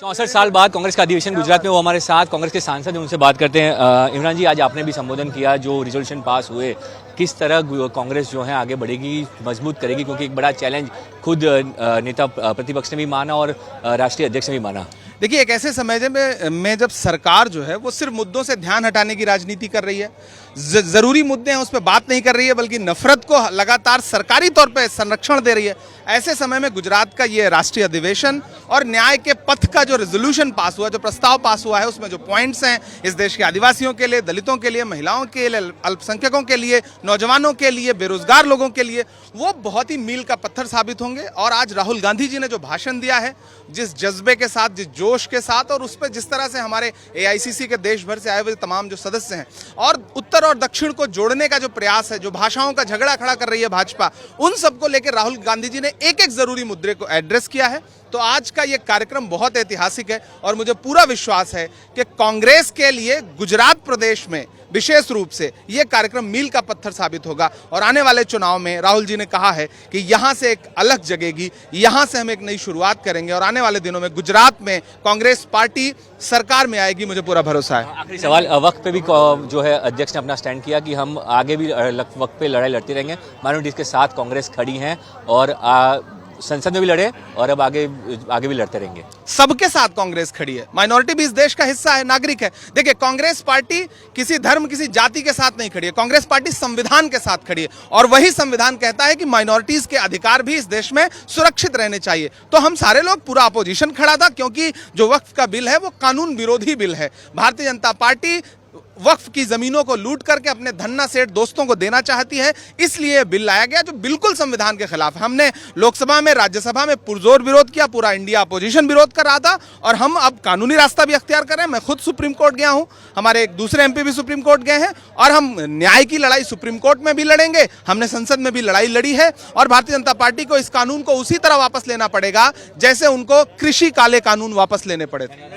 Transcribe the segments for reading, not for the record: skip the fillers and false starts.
64 साल बाद कांग्रेस का अधिवेशन गुजरात में, वो हमारे साथ कांग्रेस के सांसद हैं, उनसे बात करते हैं। इमरान जी, आज आपने भी संबोधन किया, जो रिजोल्यूशन पास हुए, किस तरह कांग्रेस जो है आगे बढ़ेगी, मजबूत करेगी, क्योंकि एक बड़ा चैलेंज खुद नेता प्रतिपक्ष ने भी माना और राष्ट्रीय अध्यक्ष ने भी माना। देखिए, एक ऐसे समय में जब सरकार जो है वो सिर्फ मुद्दों से ध्यान हटाने की राजनीति कर रही है, जरूरी मुद्दे हैं उस पर बात नहीं कर रही है, बल्कि नफरत को लगातार सरकारी तौर पे संरक्षण दे रही है, ऐसे समय में गुजरात का ये राष्ट्रीय अधिवेशन और न्याय के पथ का जो रेजोल्यूशन पास हुआ, जो प्रस्ताव पास हुआ है, उसमें जो पॉइंट्स हैं इस देश के आदिवासियों के लिए, दलितों के लिए, महिलाओं के लिए, अल्पसंख्यकों के लिए, नौजवानों के लिए, बेरोजगार लोगों के लिए, वो बहुत ही मील का पत्थर साबित होंगे। और आज राहुल गांधी जी ने जो भाषण दिया है, जिस जज्बे के साथ, जिस जोश के साथ, और उस पर जिस तरह से हमारे AICC के देश भर से आए हुए तमाम जो सदस्य हैं और उत्तर और दक्षिण को जोड़ने का जो प्रयास है, जो भाषाओं का झगड़ा खड़ा कर रही है भाजपा, उन सबको लेकर राहुल गांधी जी ने एक एक जरूरी मुद्दे को एड्रेस किया है। तो आज का ये कार्यक्रम बहुत ऐतिहासिक है और मुझे पूरा विश्वास है कि कांग्रेस के लिए गुजरात प्रदेश में विशेष रूप से ये कार्यक्रम मील का पत्थर साबित होगा। और आने वाले चुनाव में राहुल जी ने कहा है कि यहाँ से एक अलग जगेगी, यहाँ से हम एक नई शुरुआत करेंगे और आने वाले दिनों में गुजरात में कांग्रेस पार्टी सरकार में आएगी, मुझे पूरा भरोसा है। आखिरी सवाल, वक्त पे भी जो है अध्यक्ष ने अपना स्टैंड किया कि हम आगे भी वक्त पे लड़ाई लड़ती रहेंगे, माइनॉरिटीज के साथ कांग्रेस खड़ी है और संसद में भी लड़े और अब आगे भी लड़ते रहेंगे। सबके साथ कांग्रेस खड़ी है, माइनॉरिटी भी इस देश का हिस्सा है, नागरिक है। देखिए, कांग्रेस पार्टी किसी धर्म, किसी जाति के साथ नहीं खड़ी है, कांग्रेस पार्टी संविधान के साथ खड़ी है और वही संविधान कहता है कि माइनॉरिटीज के अधिकार भी इस देश में सुरक्षित रहने चाहिए। तो हम सारे लोग, पूरा अपोजिशन खड़ा था, क्योंकि जो वक्फ का बिल है वो कानून विरोधी बिल है। भारतीय जनता पार्टी वक्फ की जमीनों को लूट करके अपने धन्ना सेठ दोस्तों को देना चाहती है, इसलिए बिल लाया गया जो बिल्कुल संविधान के खिलाफ है। हमने लोकसभा में, राज्यसभा में पुरजोर विरोध किया, पूरा इंडिया अपोजिशन विरोध कर रहा था और हम अब कानूनी रास्ता भी अख्तियार कर रहे हैं। मैं खुद सुप्रीम कोर्ट गया हूं, हमारे एक दूसरे MP भी सुप्रीम कोर्ट गए हैं और हम न्याय की लड़ाई सुप्रीम कोर्ट में भी लड़ेंगे, हमने संसद में भी लड़ाई लड़ी है। और भारतीय जनता पार्टी को इस कानून को उसी तरह वापस लेना पड़ेगा जैसे उनको कृषि काले कानून वापस लेने पड़े थे।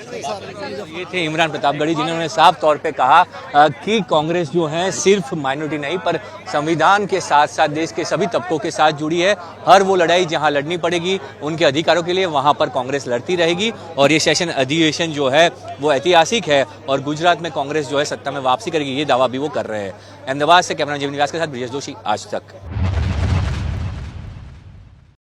ये थे इमरान प्रतापगढ़ी, जिन्होंने साफ तौर पे कहा कि कांग्रेस जो है सिर्फ माइनॉरिटी नहीं पर संविधान के साथ साथ देश के सभी तबकों के साथ जुड़ी है। हर वो लड़ाई जहां लड़नी पड़ेगी उनके अधिकारों के लिए, वहां पर कांग्रेस लड़ती रहेगी। और ये सेशन अधिवेशन जो है वो ऐतिहासिक है और गुजरात में कांग्रेस जो है सत्ता में वापसी करेगी, ये दावा भी वो कर रहे हैं। अहमदाबाद से कैमरा जीवन निवास के साथ ब्रिजेश जोशी, आज तक।